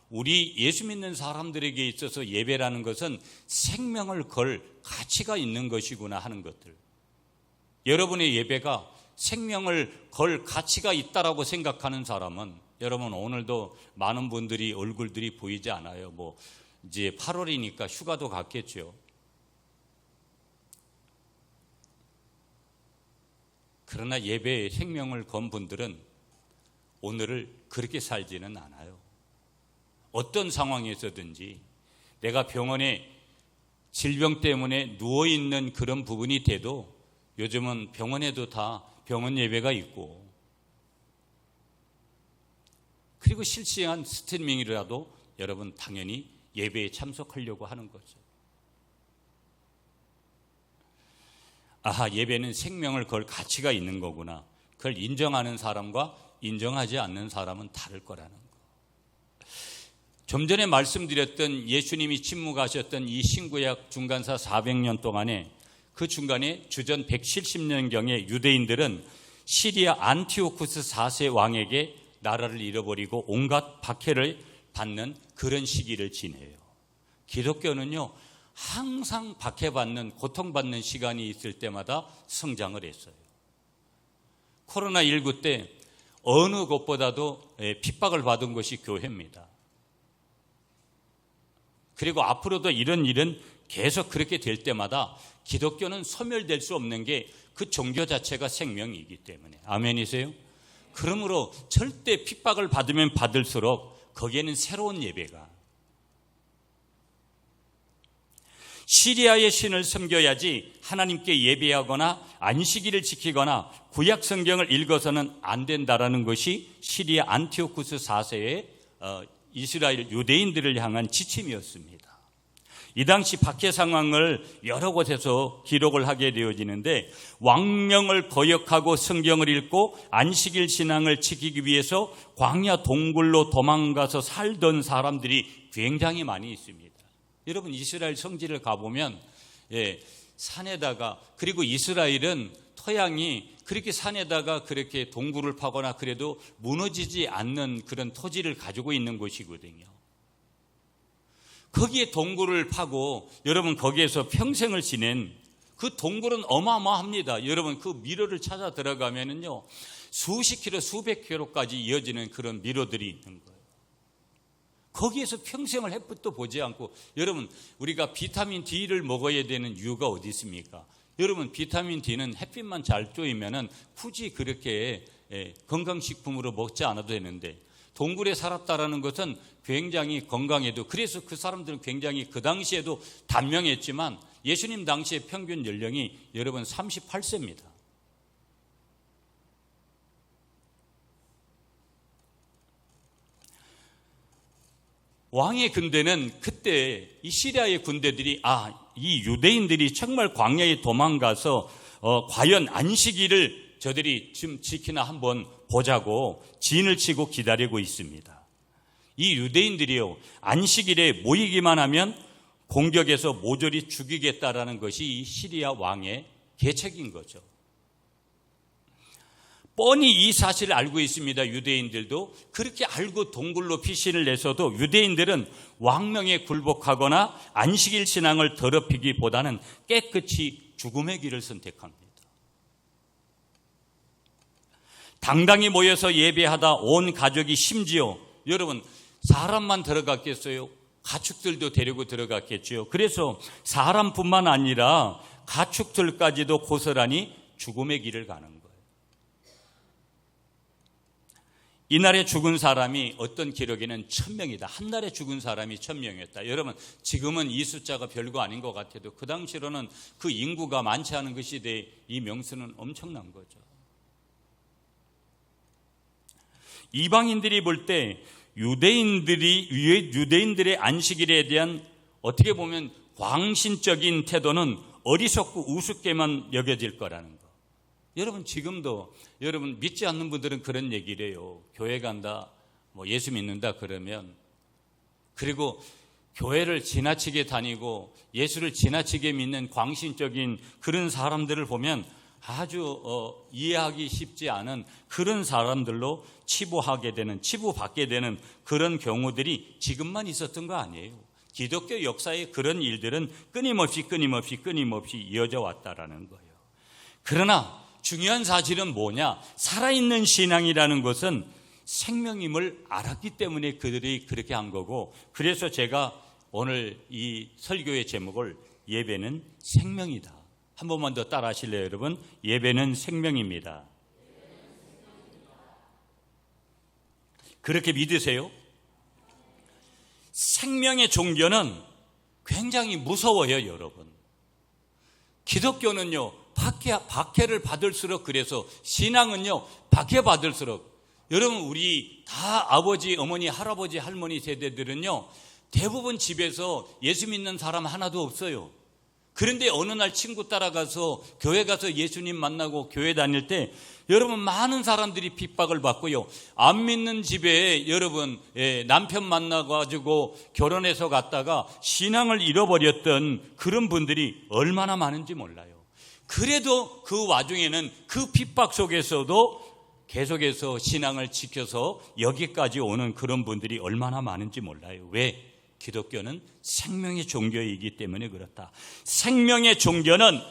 우리 예수 믿는 사람들에게 있어서 예배라는 것은 생명을 걸 가치가 있는 것이구나 하는 것들. 여러분의 예배가 생명을 걸 가치가 있다라고 생각하는 사람은, 여러분 오늘도 많은 분들이 얼굴들이 보이지 않아요. 이제 8월이니까 휴가도 갔겠죠. 그러나 예배에 생명을 건 분들은 오늘을 그렇게 살지는 않아요. 어떤 상황에서든지 내가 병원에 질병 때문에 누워있는 그런 부분이 돼도, 요즘은 병원에도 다 병원 예배가 있고, 그리고 실시간 스트리밍이라도 여러분 당연히 예배에 참석하려고 하는 거죠. 아하, 예배는 생명을 걸 가치가 있는 거구나. 그걸 인정하는 사람과 인정하지 않는 사람은 다를 거라는 거. 좀 전에 말씀드렸던 예수님이 침묵하셨던 이 신구약 중간사 400년 동안에, 그 중간에 주전 170년경에 유대인들은 시리아 안티오쿠스 4세 왕에게 나라를 잃어버리고 온갖 박해를 받는 그런 시기를 지내요. 기독교는요, 항상 박해받는, 고통받는 시간이 있을 때마다 성장을 했어요. 코로나19 때 어느 곳보다도 핍박을 받은 것이 교회입니다. 그리고 앞으로도 이런 일은 계속 그렇게 될 때마다 기독교는 소멸될 수 없는 게 그 종교 자체가 생명이기 때문에. 아멘이세요? 그러므로 절대 핍박을 받으면 받을수록 거기에는 새로운 예배가, 시리아의 신을 섬겨야지 하나님께 예배하거나 안식일을 지키거나 구약 성경을 읽어서는 안 된다라는 것이 시리아 안티오쿠스 4세의 이스라엘 유대인들을 향한 지침이었습니다. 이 당시 박해 상황을 여러 곳에서 기록을 하게 되어지는데, 왕명을 거역하고 성경을 읽고 안식일 신앙을 지키기 위해서 광야 동굴로 도망가서 살던 사람들이 굉장히 많이 있습니다. 여러분 이스라엘 성지를 가보면 산에다가, 그리고 이스라엘은 토양이 그렇게 산에다가 그렇게 동굴을 파거나 그래도 무너지지 않는 그런 토지를 가지고 있는 곳이거든요. 거기에 동굴을 파고 여러분 거기에서 평생을 지낸 그 동굴은 어마어마합니다. 여러분 그 미로를 찾아 들어가면은요, 수십 킬로, 수백 킬로까지 이어지는 그런 미로들이 있는 거예요. 거기에서 평생을 햇빛도 보지 않고, 여러분 우리가 비타민 D를 먹어야 되는 이유가 어디 있습니까? 여러분 비타민 D는 햇빛만 잘 쬐면은 굳이 그렇게 건강식품으로 먹지 않아도 되는데, 동굴에 살았다라는 것은 굉장히 건강해도, 그래서 그 사람들은 굉장히 그 당시에도 단명했지만 예수님 당시의 평균 연령이 여러분 38세입니다. 왕의 군대는 그때 이 시리아의 군대들이 이 유대인들이 정말 광야에 도망가서 과연 안식일을 저들이 지금 지키나 한번 보자고 진을 치고 기다리고 있습니다. 이 유대인들이요, 안식일에 모이기만 하면 공격해서 모조리 죽이겠다라는 것이 이 시리아 왕의 계책인 거죠. 뻔히 이 사실을 알고 있습니다. 유대인들도. 그렇게 알고 동굴로 피신을 내서도 유대인들은 왕명에 굴복하거나 안식일 신앙을 더럽히기보다는 깨끗이 죽음의 길을 선택합니다. 당당히 모여서 예배하다 온 가족이, 심지어 여러분 사람만 들어갔겠어요? 가축들도 데리고 들어갔겠죠. 그래서 사람뿐만 아니라 가축들까지도 고스란히 죽음의 길을 가는 거예요. 이날에 죽은 사람이 어떤 기록에는 1000명이다. 한 날에 죽은 사람이 1000명이었다. 여러분 지금은 이 숫자가 별거 아닌 것 같아도 그 당시로는 그 인구가 많지 않은 그 시대에 이 명수는 엄청난 거죠. 이방인들이 볼 때 유대인들의 안식일에 대한 어떻게 보면 광신적인 태도는 어리석고 우습게만 여겨질 거라는 거. 여러분 지금도 여러분 믿지 않는 분들은 그런 얘기를 해요. 교회 간다, 예수 믿는다 그러면, 그리고 교회를 지나치게 다니고 예수를 지나치게 믿는 광신적인 그런 사람들을 보면 아주 이해하기 쉽지 않은 그런 사람들로 치부받게 되는 그런 경우들이 지금만 있었던 거 아니에요. 기독교 역사에 그런 일들은 끊임없이 이어져 왔다라는 거예요. 그러나 중요한 사실은 뭐냐? 살아있는 신앙이라는 것은 생명임을 알았기 때문에 그들이 그렇게 한 거고, 그래서 제가 오늘 이 설교의 제목을 예배는 생명이다. 한 번만 더 따라 하실래요, 여러분? 예배는 생명입니다. 그렇게 믿으세요? 생명의 종교는 굉장히 무서워요, 여러분. 기독교는요, 박해를 받을수록, 그래서 신앙은요, 박해받을수록, 여러분, 우리 다 아버지, 어머니, 할아버지, 할머니 세대들은요, 대부분 집에서 예수 믿는 사람 하나도 없어요. 그런데 어느 날 친구 따라가서 교회 가서 예수님 만나고 교회 다닐 때 여러분 많은 사람들이 핍박을 받고요. 안 믿는 집에 여러분 남편 만나가지고 결혼해서 갔다가 신앙을 잃어버렸던 그런 분들이 얼마나 많은지 몰라요. 그래도 그 와중에는 그 핍박 속에서도 계속해서 신앙을 지켜서 여기까지 오는 그런 분들이 얼마나 많은지 몰라요. 왜? 기독교는 생명의 종교이기 때문에 그렇다. 생명의 종교는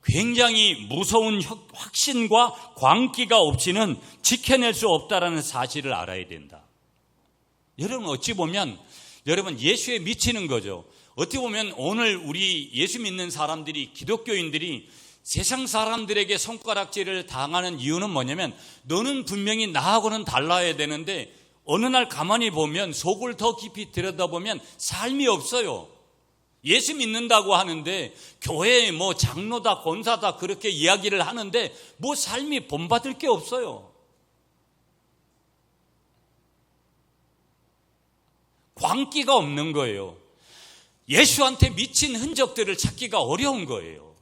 굉장히 무서운 확신과 광기가 없이는 지켜낼 수 없다라는 사실을 알아야 된다. 여러분, 어찌 보면 여러분 예수에 미치는 거죠. 어떻게 보면 오늘 우리 예수 믿는 사람들이, 기독교인들이 세상 사람들에게 손가락질을 당하는 이유는 뭐냐면, 너는 분명히 나하고는 달라야 되는데 어느 날 가만히 보면, 속을 더 깊이 들여다보면 삶이 없어요. 예수 믿는다고 하는데 교회에 뭐 장로다 권사다 그렇게 이야기를 하는데 뭐 삶이 본받을 게 없어요. 광기가 없는 거예요. 예수한테 미친 흔적들을 찾기가 어려운 거예요.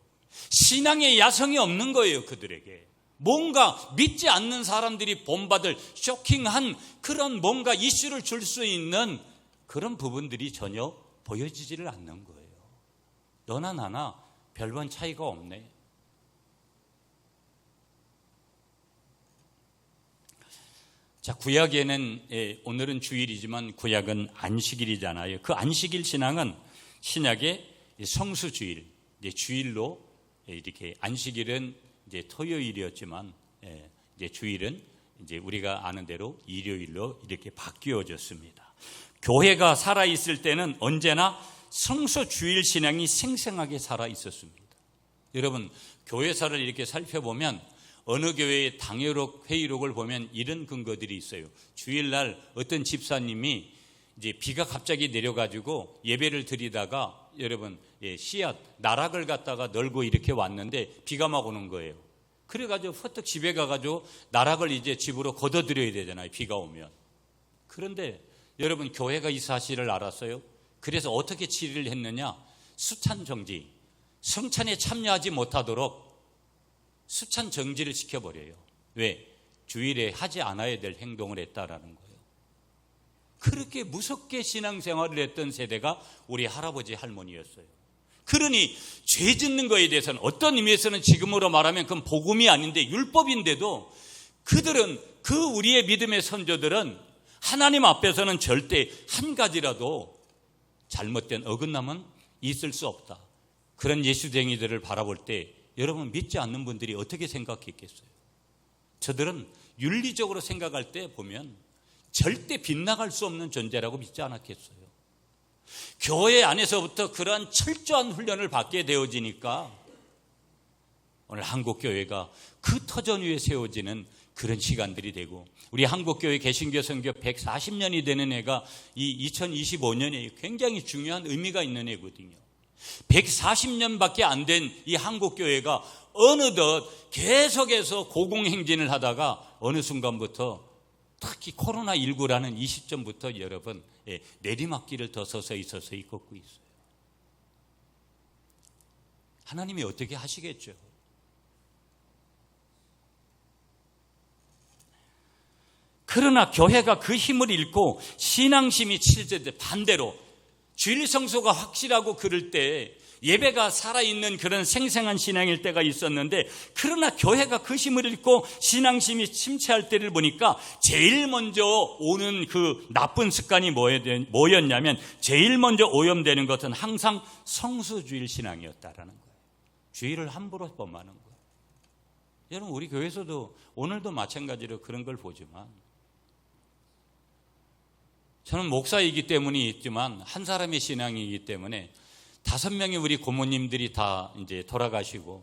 신앙의 야성이 없는 거예요, 그들에게. 뭔가 믿지 않는 사람들이 본받을 쇼킹한 그런 뭔가 이슈를 줄 수 있는 그런 부분들이 전혀 보여지지를 않는 거예요. 너나 나나 별반 차이가 없네. 자, 구약에는 오늘은 주일이지만 구약은 안식일이잖아요. 그 안식일 신앙은 신약의 성수주일, 주일로 이렇게, 안식일은 이제 토요일이었지만 이제 주일은 이제 우리가 아는 대로 일요일로 이렇게 바뀌어졌습니다. 교회가 살아 있을 때는 언제나 성수 주일 신앙이 생생하게 살아 있었습니다. 여러분, 교회사를 이렇게 살펴보면 어느 교회의 당회록 회의록을 보면 이런 근거들이 있어요. 주일날 어떤 집사님이 이제 비가 갑자기 내려가지고 예배를 드리다가 여러분 씨앗 나락을 갖다가 널고 이렇게 왔는데 비가 막 오는 거예요. 그래가지고 퍼뜩 집에 가가지고 나락을 이제 집으로 걷어들여야 되잖아요, 비가 오면. 그런데 여러분, 교회가 이 사실을 알았어요. 그래서 어떻게 처리를 했느냐? 수찬 정지, 성찬에 참여하지 못하도록 수찬 정지를 시켜버려요. 왜? 주일에 하지 않아야 될 행동을 했다라는 거예요. 그렇게 무섭게 신앙생활을 했던 세대가 우리 할아버지 할머니였어요. 그러니 죄 짓는 거에 대해서는 어떤 의미에서는 지금으로 말하면 그건 복음이 아닌데 율법인데도 그들은, 그 우리의 믿음의 선조들은 하나님 앞에서는 절대 한 가지라도 잘못된 어긋남은 있을 수 없다. 그런 예수쟁이들을 바라볼 때 여러분, 믿지 않는 분들이 어떻게 생각했겠어요? 저들은 윤리적으로 생각할 때 보면 절대 빗나갈 수 없는 존재라고 믿지 않았겠어요? 교회 안에서부터 그러한 철저한 훈련을 받게 되어지니까 오늘 한국교회가 그 터전 위에 세워지는 그런 시간들이 되고, 우리 한국교회 개신교 선교 140년이 되는 해가 이 2025년에 굉장히 중요한 의미가 있는 해거든요. 140년밖에 안 된 이 한국교회가 어느덧 계속해서 고공행진을 하다가 어느 순간부터, 특히 코로나19라는 이 시점부터 여러분 내리막길을 더 서서히 걷고 있어요. 하나님이 어떻게 하시겠죠? 그러나 교회가 그 힘을 잃고 신앙심이 치료될 때, 반대로 주일 성소가 확실하고 그럴 때 예배가 살아있는 그런 생생한 신앙일 때가 있었는데, 그러나 교회가 그 힘을 잃고 신앙심이 침체할 때를 보니까 제일 먼저 오는 그 나쁜 습관이 뭐였냐면, 제일 먼저 오염되는 것은 항상 성수주일 신앙이었다라는 거예요. 주일을 함부로 범하는 거예요. 여러분, 우리 교회에서도 오늘도 마찬가지로 그런 걸 보지만, 저는 목사이기 때문이 있지만 한 사람의 신앙이기 때문에 5명의 우리 고모님들이 다 이제 돌아가시고,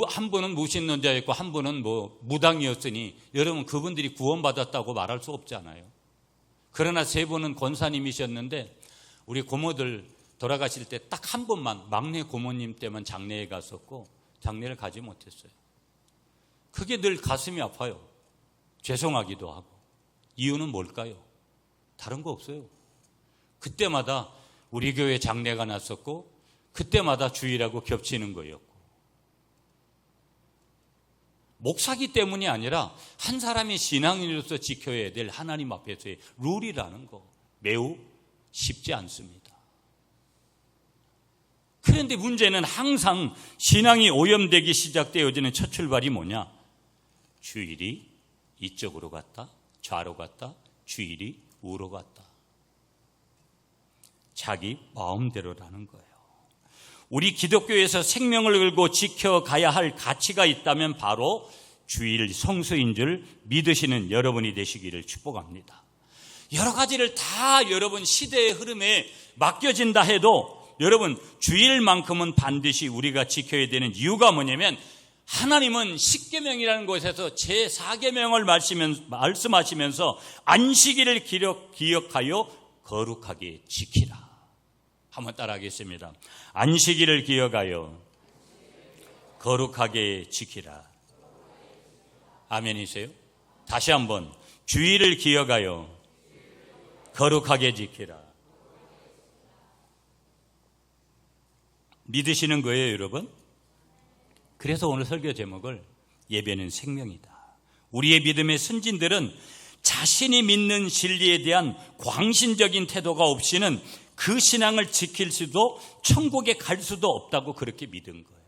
한 분은 무신론자였고 한 분은 무당이었으니 여러분, 그분들이 구원받았다고 말할 수 없잖아요. 그러나 3분은 권사님이셨는데 우리 고모들 돌아가실 때 딱 한 분만, 막내 고모님 때만 장례에 갔었고 장례를 가지 못했어요. 그게 늘 가슴이 아파요. 죄송하기도 하고. 이유는 뭘까요? 다른 거 없어요. 그때마다 우리 교회 장례가 났었고 그때마다 주일하고 겹치는 거였고, 목사기 때문이 아니라 한 사람의 신앙인으로서 지켜야 될 하나님 앞에서의 룰이라는 거 매우 쉽지 않습니다. 그런데 문제는 항상 신앙이 오염되기 시작되어지는 첫 출발이 뭐냐? 주일이 이쪽으로 갔다, 좌로 갔다, 주일이 우로 갔다. 자기 마음대로라는 거예요. 우리 기독교에서 생명을 걸고 지켜가야 할 가치가 있다면 바로 주일 성수인 줄 믿으시는 여러분이 되시기를 축복합니다. 여러 가지를 다 여러분 시대의 흐름에 맡겨진다 해도 여러분, 주일만큼은 반드시 우리가 지켜야 되는 이유가 뭐냐면, 하나님은 십계명이라는 곳에서 제4계명을 말씀하시면서 안식일을 기억하여 거룩하게 지키라. 한번 따라하겠습니다. 안식일을 기억하여 거룩하게 지키라. 아멘이세요? 다시 한번, 주일을 기억하여 거룩하게 지키라. 믿으시는 거예요, 여러분? 그래서 오늘 설교 제목을 예배는 생명이다. 우리의 믿음의 선진들은 자신이 믿는 진리에 대한 광신적인 태도가 없이는 그 신앙을 지킬 수도 천국에 갈 수도 없다고 그렇게 믿은 거예요.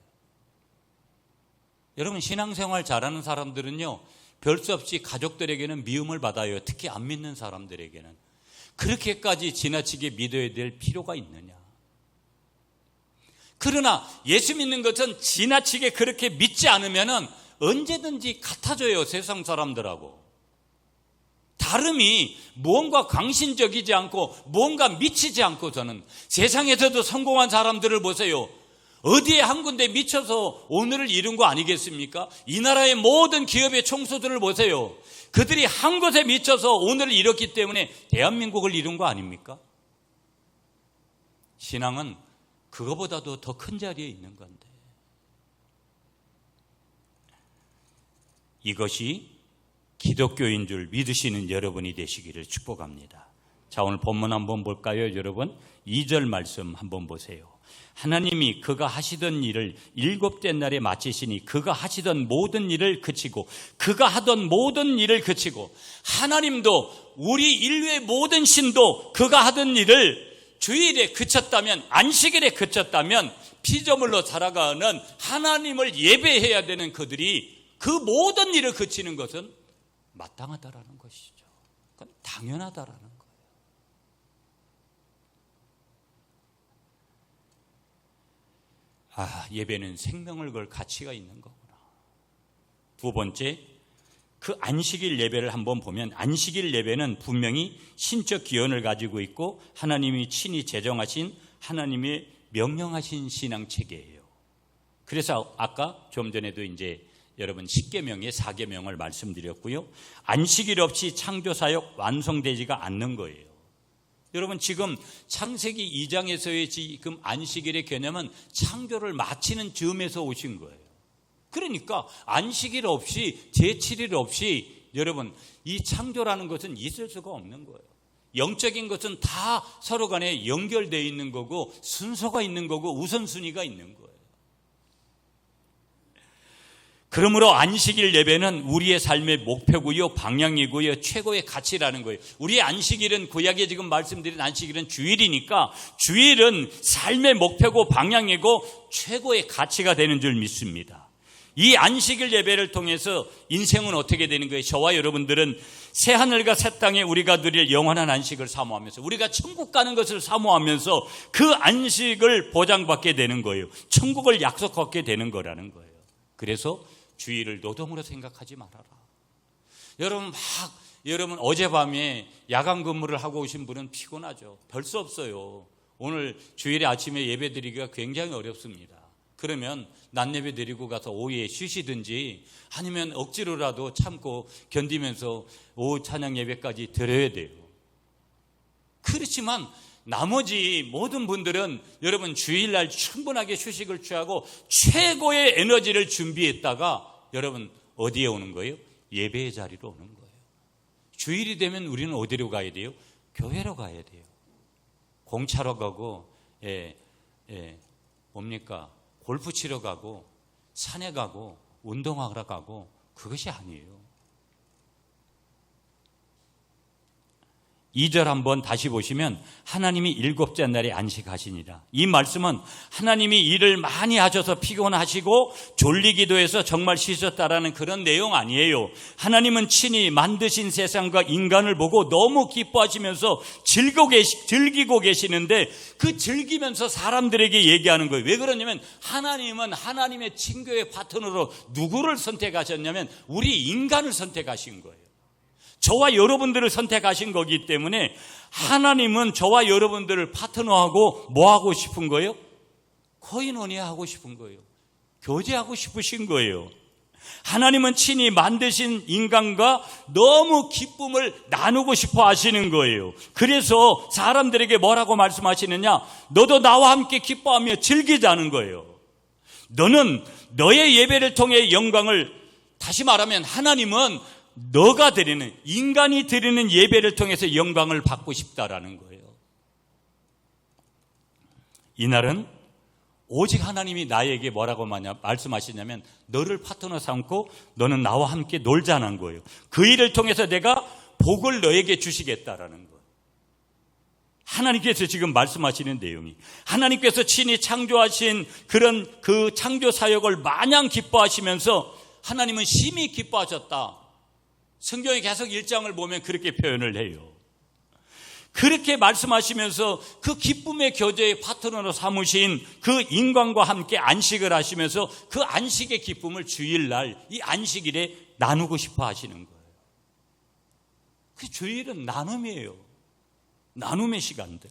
여러분, 신앙생활 잘하는 사람들은요, 별 수 없이 가족들에게는 미움을 받아요. 특히 안 믿는 사람들에게는. 그렇게까지 지나치게 믿어야 될 필요가 있느냐? 그러나 예수 믿는 것은 지나치게 그렇게 믿지 않으면 언제든지 같아져요, 세상 사람들하고. 다름이 무언가 광신적이지 않고 무언가 미치지 않고서는, 세상에서도 성공한 사람들을 보세요. 어디에 한 군데 미쳐서 오늘을 이룬 거 아니겠습니까? 이 나라의 모든 기업의 총수들을 보세요. 그들이 한 곳에 미쳐서 오늘을 이뤘기 때문에 대한민국을 이룬 거 아닙니까? 신앙은 그거보다도 더 큰 자리에 있는 건데, 이것이 기독교인 줄 믿으시는 여러분이 되시기를 축복합니다. 자, 오늘 본문 한번 볼까요, 여러분? 2절 말씀 한번 보세요. 하나님이 그가 하시던 일을 7째 날에 마치시니 그가 하시던 모든 일을 그치고, 그가 하던 모든 일을 그치고, 하나님도 우리 인류의 모든 신도 그가 하던 일을 주일에 그쳤다면, 안식일에 그쳤다면 피조물로 살아가는 하나님을 예배해야 되는 그들이 그 모든 일을 그치는 것은 마땅하다라는 것이죠. 그건 당연하다라는 거예요. 예배는 생명을 걸 가치가 있는 거구나. 두 번째, 그 안식일 예배를 한번 보면, 안식일 예배는 분명히 신적 기원을 가지고 있고 하나님이 친히 제정하신, 하나님의 명령하신 신앙 체계예요. 그래서 아까 좀 전에도 이제 여러분 10계명의 4계명을 말씀드렸고요. 안식일 없이 창조사역 완성되지가 않는 거예요. 여러분, 지금 창세기 2장에서의 지금 안식일의 개념은 창조를 마치는 즈음에서 오신 거예요. 그러니까 안식일 없이, 제7일 없이 여러분, 이 창조라는 것은 있을 수가 없는 거예요. 영적인 것은 다 서로 간에 연결되어 있는 거고, 순서가 있는 거고, 우선순위가 있는 거예요. 그러므로 안식일 예배는 우리의 삶의 목표고요, 방향이고요, 최고의 가치라는 거예요. 우리의 안식일은 구약에 지금 말씀드린 안식일은 주일이니까 주일은 삶의 목표고 방향이고 최고의 가치가 되는 줄 믿습니다. 이 안식일 예배를 통해서 인생은 어떻게 되는 거예요? 저와 여러분들은 새하늘과 새 땅에 우리가 누릴 영원한 안식을 사모하면서 우리가 천국 가는 것을 사모하면서 그 안식을 보장받게 되는 거예요. 천국을 약속받게 되는 거라는 거예요. 그래서 주일을 노동으로 생각하지 말아라. 여러분 어젯밤에 야간 근무를 하고 오신 분은 피곤하죠. 별 수 없어요. 오늘 주일에 아침에 예배 드리기가 굉장히 어렵습니다. 그러면 낮 예배 드리고 가서 오후에 쉬시든지 아니면 억지로라도 참고 견디면서 오후 찬양 예배까지 드려야 돼요. 그렇지만 나머지 모든 분들은 여러분 주일날 충분하게 휴식을 취하고 최고의 에너지를 준비했다가 여러분 어디에 오는 거예요? 예배의 자리로 오는 거예요. 주일이 되면 우리는 어디로 가야 돼요? 교회로 가야 돼요. 공차로 가고 뭡니까? 골프 치러 가고 산에 가고 운동하러 가고 그것이 아니에요. 2절 한번 다시 보시면 하나님이 일곱째 날에 안식하시니라. 이 말씀은 하나님이 일을 많이 하셔서 피곤하시고 졸리기도 해서 정말 쉬셨다라는 그런 내용 아니에요. 하나님은 친히 만드신 세상과 인간을 보고 너무 기뻐하시면서 즐기고 계시는데 그 즐기면서 사람들에게 얘기하는 거예요. 왜 그러냐면 하나님은 하나님의 친교의 파트너로 누구를 선택하셨냐면 우리 인간을 선택하신 거예요. 저와 여러분들을 선택하신 거기 때문에 하나님은 저와 여러분들을 파트너하고 뭐 하고 싶은 거예요? 코인원이야 하고 싶은 거예요. 교제하고 싶으신 거예요. 하나님은 친히 만드신 인간과 너무 기쁨을 나누고 싶어 하시는 거예요. 그래서 사람들에게 뭐라고 말씀하시느냐? 너도 나와 함께 기뻐하며 즐기자는 거예요. 너는 너의 예배를 통해 영광을, 다시 말하면 하나님은 너가 드리는, 인간이 드리는 예배를 통해서 영광을 받고 싶다라는 거예요. 이날은 오직 하나님이 나에게 뭐라고 말씀하시냐면 너를 파트너 삼고 너는 나와 함께 놀자는 거예요. 그 일을 통해서 내가 복을 너에게 주시겠다라는 거예요. 하나님께서 지금 말씀하시는 내용이, 하나님께서 친히 창조하신 그런 그 창조 사역을 마냥 기뻐하시면서 하나님은 심히 기뻐하셨다. 성경에 계속 1장을 보면 그렇게 표현을 해요. 그렇게 말씀하시면서 그 기쁨의 교제의 파트너로 삼으신 그 인간과 함께 안식을 하시면서 그 안식의 기쁨을 주일날 이 안식일에 나누고 싶어 하시는 거예요. 그 주일은 나눔이에요. 나눔의 시간들.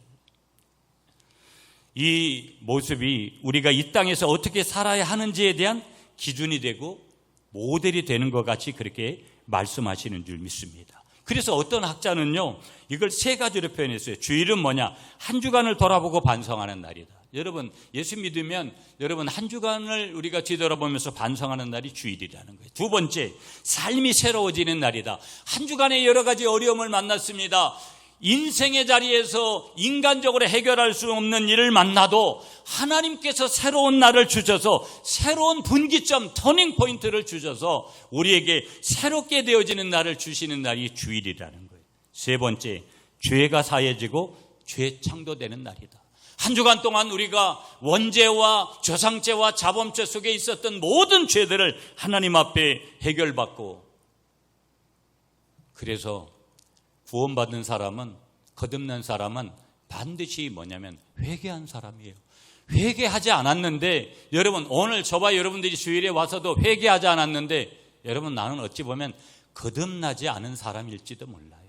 이 모습이 우리가 이 땅에서 어떻게 살아야 하는지에 대한 기준이 되고 모델이 되는 것 같이 그렇게 말씀하시는 줄 믿습니다. 그래서 어떤 학자는요, 이걸 세 가지로 표현했어요. 주일은 뭐냐? 한 주간을 돌아보고 반성하는 날이다. 여러분, 예수 믿으면 여러분 한 주간을 우리가 뒤돌아보면서 반성하는 날이 주일이라는 거예요. 두 번째, 삶이 새로워지는 날이다. 한 주간에 여러 가지 어려움을 만났습니다. 인생의 자리에서 인간적으로 해결할 수 없는 일을 만나도 하나님께서 새로운 날을 주셔서 새로운 분기점, 터닝 포인트를 주셔서 우리에게 새롭게 되어지는 날을 주시는 날이 주일이라는 거예요. 세 번째, 죄가 사해지고 죄창조되는 날이다. 한 주간 동안 우리가 원죄와 조상죄와 자범죄 속에 있었던 모든 죄들을 하나님 앞에 해결받고, 그래서 구원받은 사람은, 거듭난 사람은 반드시 뭐냐면 회개한 사람이에요. 회개하지 않았는데, 여러분 오늘 저와 여러분들이 주일에 와서도 회개하지 않았는데, 여러분 나는 어찌 보면 거듭나지 않은 사람일지도 몰라요.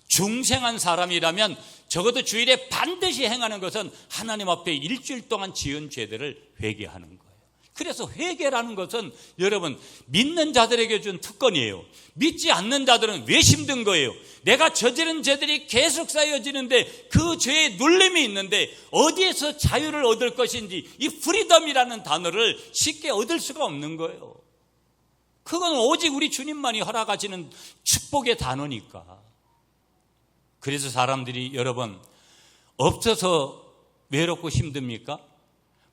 중생한 사람이라면 적어도 주일에 반드시 행하는 것은 하나님 앞에 일주일 동안 지은 죄들을 회개하는 거예요. 그래서 회개라는 것은 여러분 믿는 자들에게 준 특권이에요. 믿지 않는 자들은 왜 힘든 거예요? 내가 저지른 죄들이 계속 쌓여지는데 그 죄에 눌림이 있는데 어디에서 자유를 얻을 것인지, 이 프리덤이라는 단어를 쉽게 얻을 수가 없는 거예요. 그건 오직 우리 주님만이 허락하시는 축복의 단어니까. 그래서 사람들이 여러분 없어서 외롭고 힘듭니까?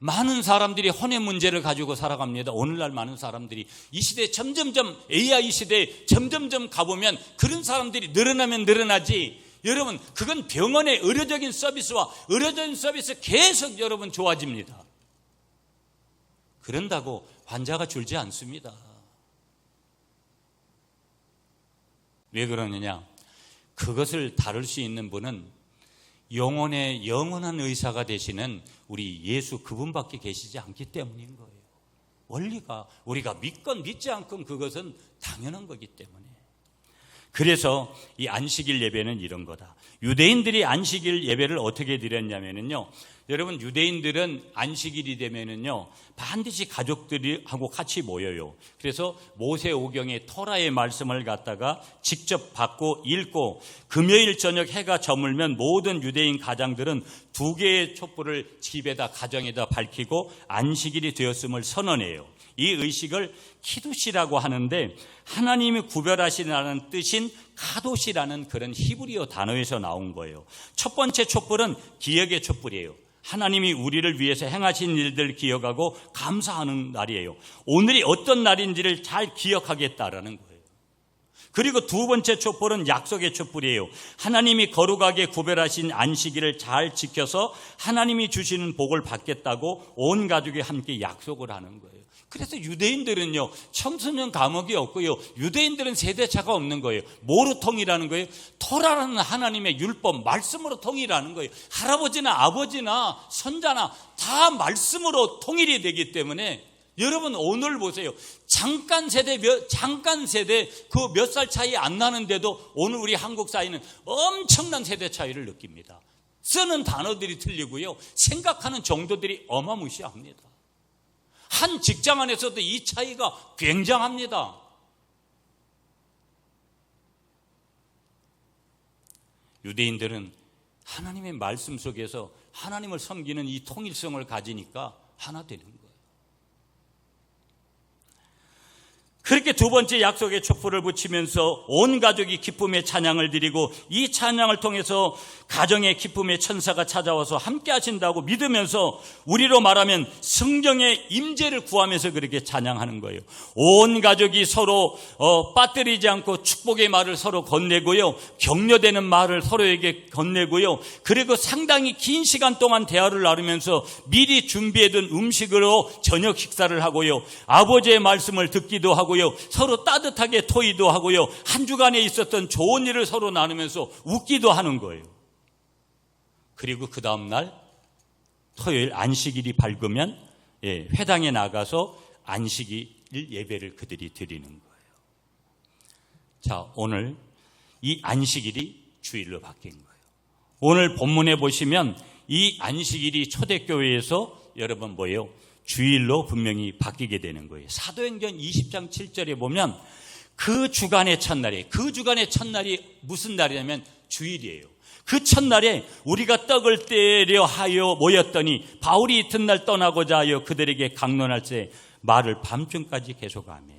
많은 사람들이 혼의 문제를 가지고 살아갑니다. 오늘날 많은 사람들이 이 시대에 점점점 AI 시대에 점점점 가보면 그런 사람들이 늘어나면 늘어나지, 여러분 그건 병원의 의료적인 서비스와 의료적인 서비스 계속 여러분 좋아집니다. 그런다고 환자가 줄지 않습니다. 왜 그러느냐? 그것을 다룰 수 있는 분은 영혼의 영원한 의사가 되시는 우리 예수 그분밖에 계시지 않기 때문인 거예요. 원리가 우리가 믿건 믿지 않건 그것은 당연한 거기 때문에. 그래서 이 안식일 예배는 이런 거다. 유대인들이 안식일 예배를 어떻게 드렸냐면요, 여러분 유대인들은 안식일이 되면은요 반드시 가족들하고 같이 모여요. 그래서 모세오경의 토라의 말씀을 갖다가 직접 받고 읽고, 금요일 저녁 해가 저물면 모든 유대인 가장들은 2개의 촛불을 집에다 가정에다 밝히고 안식일이 되었음을 선언해요. 이 의식을 키두시라고 하는데, 하나님이 구별하시라는 뜻인 카도시라는 그런 히브리어 단어에서 나온 거예요. 첫 번째 촛불은 기억의 촛불이에요. 하나님이 우리를 위해서 행하신 일들 기억하고 감사하는 날이에요. 오늘이 어떤 날인지를 잘 기억하겠다라는 거예요. 그리고 두 번째 촛불은 약속의 촛불이에요. 하나님이 거룩하게 구별하신 안식일을 잘 지켜서 하나님이 주시는 복을 받겠다고 온 가족이 함께 약속을 하는 거예요. 그래서 유대인들은요 청소년 감옥이 없고요, 유대인들은 세대차가 없는 거예요. 뭐로 통일하는 거예요? 토라라는 하나님의 율법 말씀으로 통일하는 거예요. 할아버지나 아버지나 손자나 다 말씀으로 통일이 되기 때문에, 여러분 오늘 보세요. 잠깐 세대 그 몇 살 차이 안 나는데도 오늘 우리 한국 사회는 엄청난 세대 차이를 느낍니다. 쓰는 단어들이 틀리고요, 생각하는 정도들이 어마무시합니다. 한 직장 안에서도 이 차이가 굉장합니다. 유대인들은 하나님의 말씀 속에서 하나님을 섬기는 이 통일성을 가지니까 하나 되는 거예요. 그렇게 두 번째 약속의 촛불을 붙이면서 온 가족이 기쁨의 찬양을 드리고, 이 찬양을 통해서 가정의 기쁨의 천사가 찾아와서 함께 하신다고 믿으면서, 우리로 말하면 성령의 임재를 구하면서 그렇게 찬양하는 거예요. 온 가족이 서로 빠뜨리지 않고 축복의 말을 서로 건네고요, 격려되는 말을 서로에게 건네고요, 그리고 상당히 긴 시간 동안 대화를 나누면서 미리 준비해둔 음식으로 저녁 식사를 하고요, 아버지의 말씀을 듣기도 하고 서로 따뜻하게 토의도 하고요, 한 주간에 있었던 좋은 일을 서로 나누면서 웃기도 하는 거예요. 그리고 그 다음날 토요일 안식일이 밝으면 회당에 나가서 안식일 예배를 그들이 드리는 거예요. 자, 오늘 이 안식일이 주일로 바뀐 거예요. 오늘 본문에 보시면 이 안식일이 초대교회에서 여러분 뭐예요? 주일로 분명히 바뀌게 되는 거예요. 사도행전 20장 7절에 보면 그 주간의 첫날이 무슨 날이냐면 주일이에요. 그 첫날에 우리가 떡을 떼려 하여 모였더니 바울이 이튿날 떠나고자 하여 그들에게 강론할 때 말을 밤중까지 계속하며,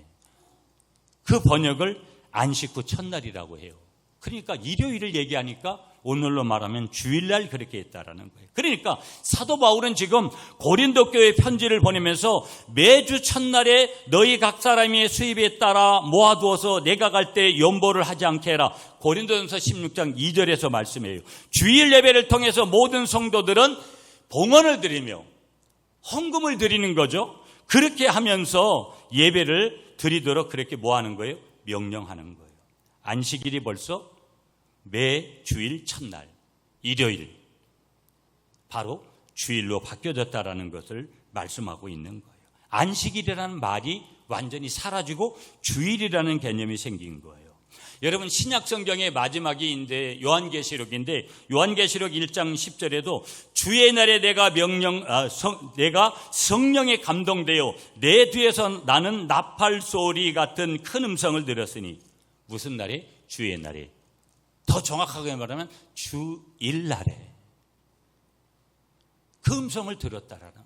그 번역을 안식 후 첫날이라고 해요. 그러니까 일요일을 얘기하니까 오늘로 말하면 주일날 그렇게 했다라는 거예요. 그러니까 사도 바울은 지금 고린도 교회에 편지를 보내면서 매주 첫날에 너희 각 사람의 수입에 따라 모아두어서 내가 갈 때 연보를 하지 않게 해라. 고린도전서 16장 2절에서 말씀해요. 주일 예배를 통해서 모든 성도들은 봉헌을 드리며 헌금을 드리는 거죠. 그렇게 하면서 예배를 드리도록 그렇게 뭐 하는 거예요? 명령하는 거예요. 안식일이 벌써 매 주일 첫날, 일요일, 바로 주일로 바뀌어졌다라는 것을 말씀하고 있는 거예요. 안식일이라는 말이 완전히 사라지고 주일이라는 개념이 생긴 거예요. 여러분 신약 성경의 마지막인데 요한계시록인데, 요한계시록 1장 10절에도 주의 날에 내가 성령에 감동되어 내 뒤에서 나는 나팔 소리 같은 큰 음성을 들었으니, 무슨 날에? 주의 날에. 더 정확하게 말하면 주일날에 그 음성을 들었다라는 거예요.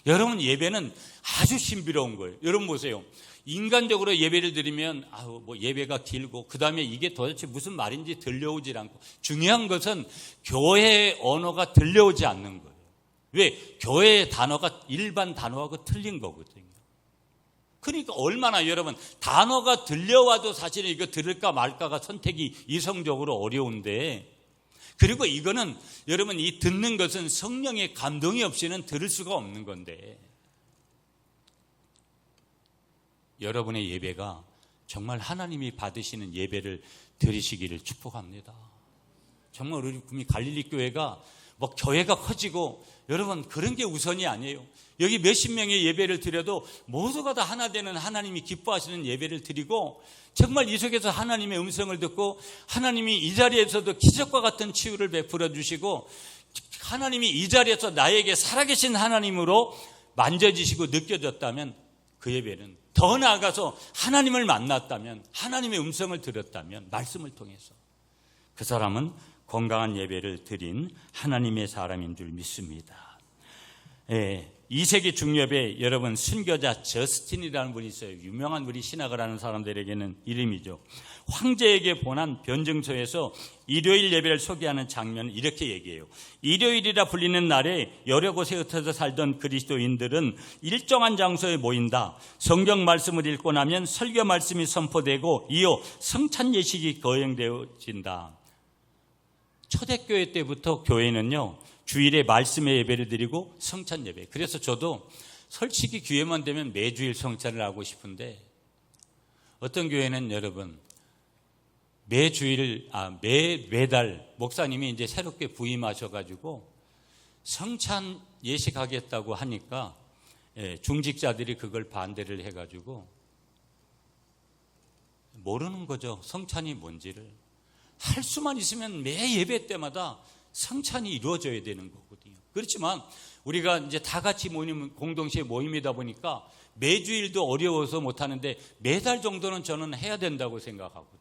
여러분 예배는 아주 신비로운 거예요. 여러분 보세요. 인간적으로 예배를 드리면 뭐 예배가 길고 그 다음에 이게 도대체 무슨 말인지 들려오지 않고, 중요한 것은 교회의 언어가 들려오지 않는 거예요. 왜? 교회의 단어가 일반 단어하고 틀린 거거든요. 그러니까 얼마나 여러분 단어가 들려와도 사실은 이거 들을까 말까가 선택이 이성적으로 어려운데, 그리고 이거는 여러분 이 듣는 것은 성령의 감동이 없이는 들을 수가 없는 건데, 여러분의 예배가 정말 하나님이 받으시는 예배를 드리시기를 축복합니다. 정말 우리 구미 갈릴리 교회가 뭐 교회가 커지고 여러분 그런 게 우선이 아니에요. 여기 몇십 명의 예배를 드려도 모두가 다 하나 되는 하나님이 기뻐하시는 예배를 드리고, 정말 이 속에서 하나님의 음성을 듣고 하나님이 이 자리에서도 기적과 같은 치유를 베풀어 주시고, 하나님이 이 자리에서 나에게 살아계신 하나님으로 만져지시고 느껴졌다면, 그 예배는 더 나아가서 하나님을 만났다면, 하나님의 음성을 들었다면, 말씀을 통해서 그 사람은 건강한 예배를 드린 하나님의 사람인 줄 믿습니다. 2세기 중엽에 여러분 순교자 저스틴이라는 분이 있어요. 유명한 우리 신학을 하는 사람들에게는 이름이죠. 황제에게 보낸 변증서에서 일요일 예배를 소개하는 장면은 이렇게 얘기해요. 일요일이라 불리는 날에 여러 곳에 흩어져 살던 그리스도인들은 일정한 장소에 모인다. 성경 말씀을 읽고 나면 설교 말씀이 선포되고 이어 성찬 예식이 거행되어진다. 초대교회 때부터 교회는요, 주일에 말씀의 예배를 드리고 성찬 예배. 그래서 저도 솔직히 기회만 되면 매주일 성찬을 하고 싶은데, 어떤 교회는 여러분 매달 목사님이 이제 새롭게 부임하셔가지고 성찬 예식하겠다고 하니까 중직자들이 그걸 반대를 해가지고 모르는 거죠. 성찬이 뭔지를. 할 수만 있으면 매 예배 때마다 성찬이 이루어져야 되는 거거든요. 그렇지만 우리가 이제 다 같이 모이는 공동체 모임이다 보니까 매주일도 어려워서 못하는데 매달 정도는 저는 해야 된다고 생각하거든요.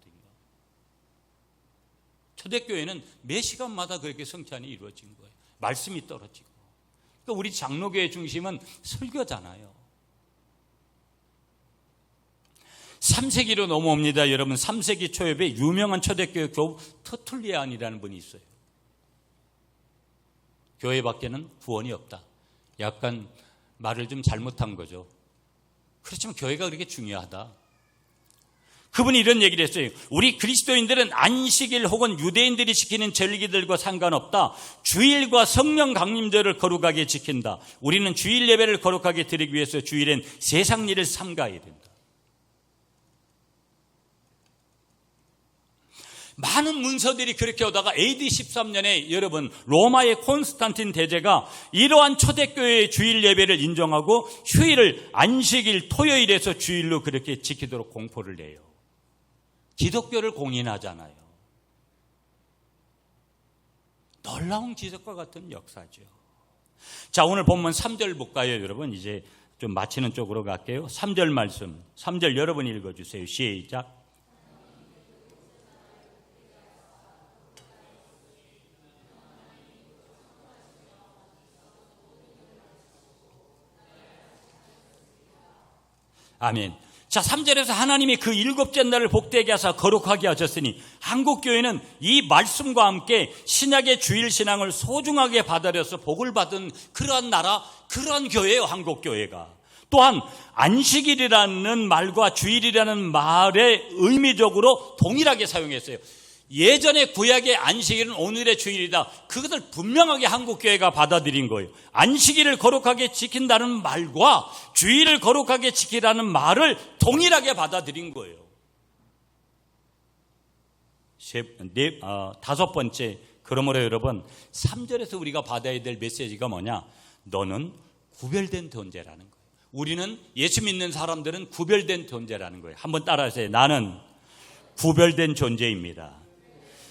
초대교회는 매 시간마다 그렇게 성찬이 이루어진 거예요. 말씀이 떨어지고. 그러니까 우리 장로교회 중심은 설교잖아요. 3세기로 넘어옵니다. 여러분 3세기 초엽에 유명한 초대교회 교우 터툴리안이라는 분이 있어요. 교회 밖에는 구원이 없다. 약간 말을 좀 잘못한 거죠. 그렇지만 교회가 그렇게 중요하다. 그분이 이런 얘기를 했어요. 우리 그리스도인들은 안식일 혹은 유대인들이 지키는 절기들과 상관없다. 주일과 성령 강림절을 거룩하게 지킨다. 우리는 주일 예배를 거룩하게 드리기 위해서 주일엔 세상 일을 삼가야 된다. 많은 문서들이 그렇게 오다가 AD 13년에 여러분 로마의 콘스탄틴 대제가 이러한 초대교회의 주일 예배를 인정하고 휴일을 안식일 토요일에서 주일로 그렇게 지키도록 공포를 내요. 기독교를 공인하잖아요. 놀라운 기적과 같은 역사죠. 자, 오늘 본문 3절 볼까요, 여러분? 이제 좀 마치는 쪽으로 갈게요. 3절 말씀, 3절 여러분 읽어주세요. 시작. 아멘. 자, 3절에서 하나님이 그 일곱째 날을 복되게 하사 거룩하게 하셨으니, 한국교회는 이 말씀과 함께 신약의 주일 신앙을 소중하게 받아들여서 복을 받은 그러한 나라, 그러한 교회예요. 한국교회가. 또한 안식일이라는 말과 주일이라는 말의 의미적으로 동일하게 사용했어요. 예전에 구약의 안식일은 오늘의 주일이다. 그것을 분명하게 한국교회가 받아들인 거예요. 안식일을 거룩하게 지킨다는 말과 주일을 거룩하게 지키라는 말을 동일하게 받아들인 거예요. 다섯 번째, 그러므로 여러분 3절에서 우리가 받아야 될 메시지가 뭐냐? 너는 구별된 존재라는 거예요. 우리는 예수 믿는 사람들은 구별된 존재라는 거예요. 한번 따라하세요. 나는 구별된 존재입니다.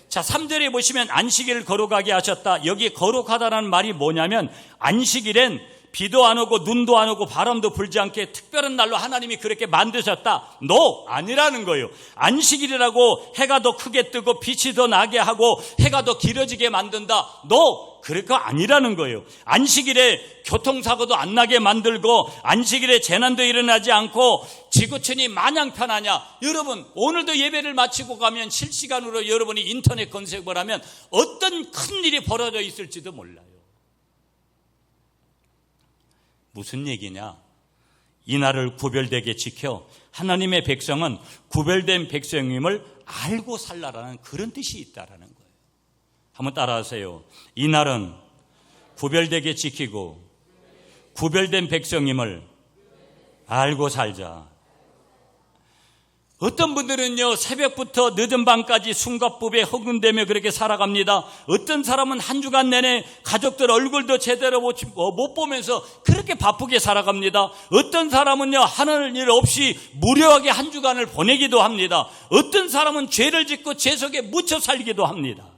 자, 3절에 보시면 안식일을 거룩하게 하셨다. 여기 거룩하다라는 말이 뭐냐면, 안식일엔 비도 안 오고 눈도 안 오고 바람도 불지 않게 특별한 날로 하나님이 그렇게 만드셨다. No! 아니라는 거예요. 안식일이라고 해가 더 크게 뜨고 빛이 더 나게 하고 해가 더 길어지게 만든다. No! 그럴 거 아니라는 거예요. 안식일에 교통사고도 안 나게 만들고 안식일에 재난도 일어나지 않고 지구촌이 마냥 편하냐. 여러분 오늘도 예배를 마치고 가면 실시간으로 여러분이 인터넷 검색을 하면 어떤 큰 일이 벌어져 있을지도 몰라요. 무슨 얘기냐? 이날을 구별되게 지켜 하나님의 백성은 구별된 백성임을 알고 살라라는 그런 뜻이 있다라는 거예요. 한번 따라하세요. 이날은 구별되게 지키고 구별된 백성임을 알고 살자. 어떤 분들은요, 새벽부터 늦은 밤까지 숨가쁘게 허군대며 그렇게 살아갑니다. 어떤 사람은 한 주간 내내 가족들 얼굴도 제대로 못 보면서 그렇게 바쁘게 살아갑니다. 어떤 사람은요, 하는 일 없이 무료하게 한 주간을 보내기도 합니다. 어떤 사람은 죄를 짓고 죄 속에 묻혀 살기도 합니다.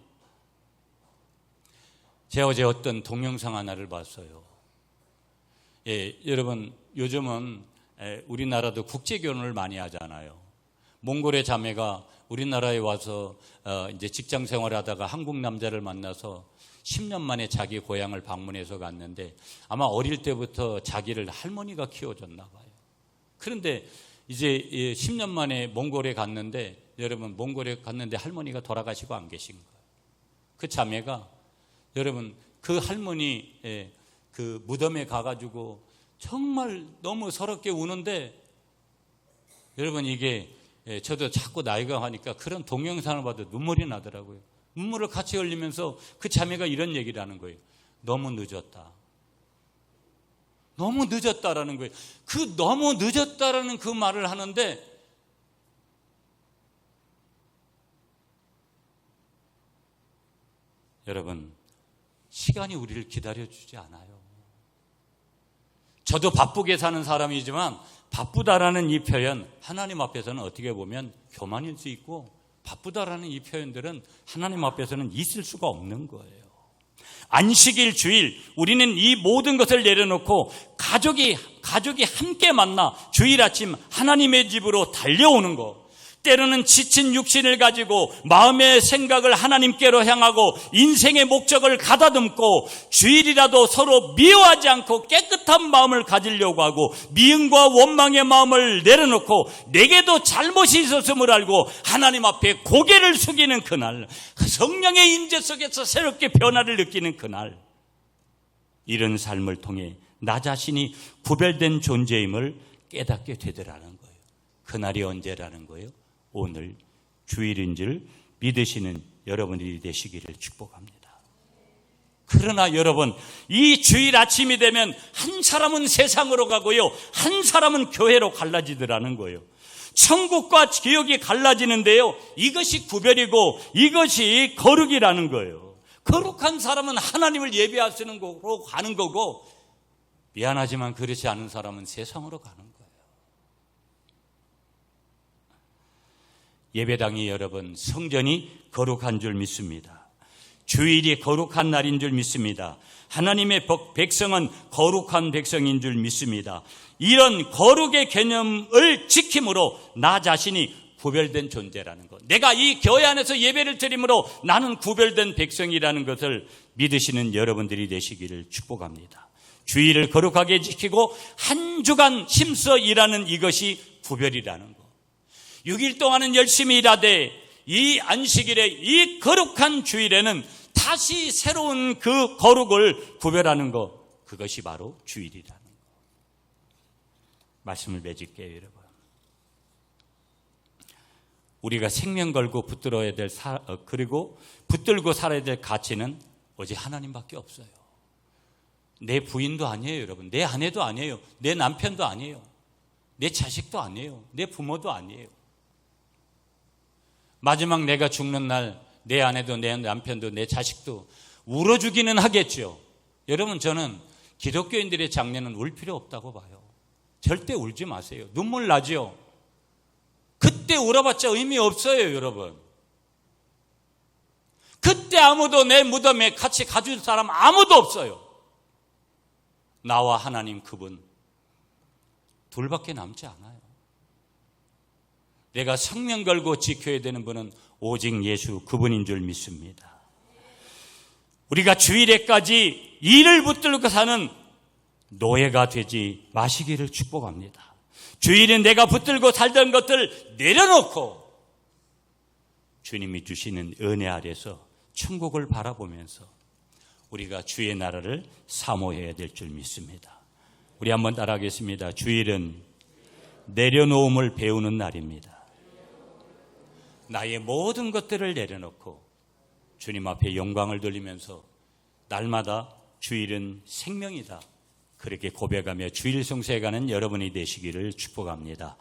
제가 어제 어떤 동영상 하나를 봤어요. 여러분, 요즘은 우리나라도 국제결혼을 많이 하잖아요. 몽골의 자매가 우리나라에 와서 이제 직장 생활하다가 한국 남자를 만나서 10년 만에 자기 고향을 방문해서 갔는데 아마 어릴 때부터 자기를 할머니가 키워줬나 봐요. 그런데 이제 10년 만에 몽골에 갔는데, 여러분, 몽골에 갔는데 할머니가 돌아가시고 안 계신 거예요. 그 자매가, 여러분, 그 할머니 그 무덤에 가가지고 정말 너무 서럽게 우는데, 여러분, 이게 저도 자꾸 나이가 가니까 그런 동영상을 봐도 눈물이 나더라고요. 눈물을 같이 흘리면서 그 자매가 이런 얘기를 하는 거예요. 너무 늦었다. 너무 늦었다라는 거예요. 그 너무 늦었다라는 그 말을 하는데, 여러분, 시간이 우리를 기다려주지 않아요. 저도 바쁘게 사는 사람이지만 바쁘다라는 이 표현, 하나님 앞에서는 어떻게 보면 교만일 수 있고, 바쁘다라는 이 표현들은 하나님 앞에서는 있을 수가 없는 거예요. 안식일, 주일, 우리는 이 모든 것을 내려놓고 가족이 함께 만나 주일 아침 하나님의 집으로 달려오는 거, 때로는 지친 육신을 가지고 마음의 생각을 하나님께로 향하고 인생의 목적을 가다듬고 주일이라도 서로 미워하지 않고 깨끗한 마음을 가지려고 하고 미움과 원망의 마음을 내려놓고 내게도 잘못이 있었음을 알고 하나님 앞에 고개를 숙이는 그날, 성령의 임재 속에서 새롭게 변화를 느끼는 그날, 이런 삶을 통해 나 자신이 구별된 존재임을 깨닫게 되더라는 거예요. 그날이 언제라는 거예요? 오늘 주일인 줄 믿으시는 여러분들이 되시기를 축복합니다. 그러나 여러분, 이 주일 아침이 되면 한 사람은 세상으로 가고요, 한 사람은 교회로 갈라지더라는 거예요. 천국과 지옥이 갈라지는데요, 이것이 구별이고 이것이 거룩이라는 거예요. 거룩한 사람은 하나님을 예배하시는 곳으로 가는 거고, 미안하지만 그렇지 않은 사람은 세상으로 가는 거예요. 예배당이, 여러분, 성전이 거룩한 줄 믿습니다. 주일이 거룩한 날인 줄 믿습니다. 하나님의 백성은 거룩한 백성인 줄 믿습니다. 이런 거룩의 개념을 지킴으로 나 자신이 구별된 존재라는 것, 내가 이 교회 안에서 예배를 드림으로 나는 구별된 백성이라는 것을 믿으시는 여러분들이 되시기를 축복합니다. 주일을 거룩하게 지키고 한 주간 힘써 일하는 이것이 구별이라는 것. 6일 동안은 열심히 일하되 이 안식일에, 이 거룩한 주일에는 다시 새로운 그 거룩을 구별하는 것, 그것이 바로 주일이라는 것. 말씀을 맺을게요, 여러분. 우리가 생명 걸고 붙들어야 될 그리고 붙들고 살아야 될 가치는 오직 하나님밖에 없어요. 내 부인도 아니에요, 여러분. 내 아내도 아니에요. 내 남편도 아니에요. 내 자식도 아니에요. 내 부모도 아니에요. 마지막 내가 죽는 날 내 아내도 내 남편도 내 자식도 울어 주기는 하겠죠. 여러분, 저는 기독교인들의 장례는 울 필요 없다고 봐요. 절대 울지 마세요. 눈물 나죠. 그때 울어봤자 의미 없어요, 여러분. 그때 아무도 내 무덤에 같이 가줄 사람 아무도 없어요. 나와 하나님, 그분 둘밖에 남지 않아요. 내가 생명 걸고 지켜야 되는 분은 오직 예수, 그분인 줄 믿습니다. 우리가 주일에까지 일을 붙들고 사는 노예가 되지 마시기를 축복합니다. 주일에 내가 붙들고 살던 것들 내려놓고 주님이 주시는 은혜 아래서 천국을 바라보면서 우리가 주의 나라를 사모해야 될 줄 믿습니다. 우리 한번 따라하겠습니다. 주일은 내려놓음을 배우는 날입니다. 나의 모든 것들을 내려놓고 주님 앞에 영광을 돌리면서 날마다 주일은 생명이다, 그렇게 고백하며 주일 성수에 가는 여러분이 되시기를 축복합니다.